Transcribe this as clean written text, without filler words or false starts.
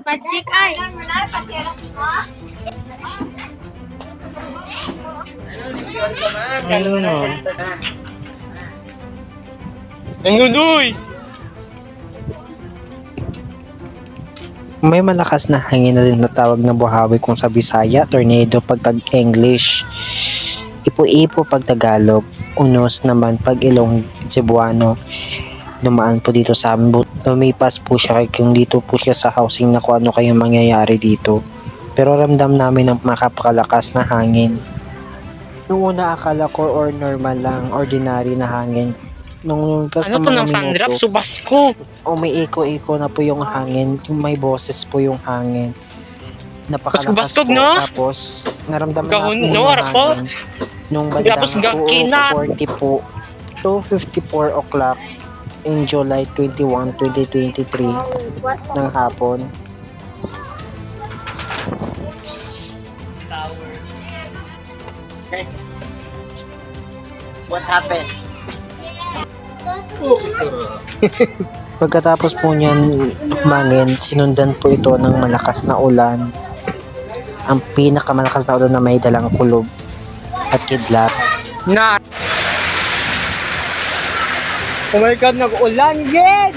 Magic ay. Nangudoy! May malakas na hangin na din na tawag na buhawi kung sa Bisaya, tornado pag tag-English, ipo-ipo pag Tagalog, unos naman pag Ilong Cebuano. Dumaan po dito sa amin, lumipas po siya kung dito po siya sa housing na kung ano kayong mangyayari dito. Pero ramdam namin ang makapakalakas na hangin. Noong una akala ko or normal lang, ordinary na hangin. Nung lumipas Ano ng to mga ng sandrop? minuto, Subasko! umiiko-iko na po yung hangin, yung may boses po yung hangin. Napakalakas Baskog-baskog, po. no? Tapos, naramdaman Gahon, natin no? yung Rapot? hangin. Nung bandang Tapos kinat. 2:40 po, 2:54 o'clock in July 21, 2023 ng hapon. What happened? Pagkatapos po niyan humangin, sinundan po ito ng malakas na ulan. Ang pinakamalakas na ulan na may dalang kulob at kidlat. Na! Oh my God, nag-ulan, Ged!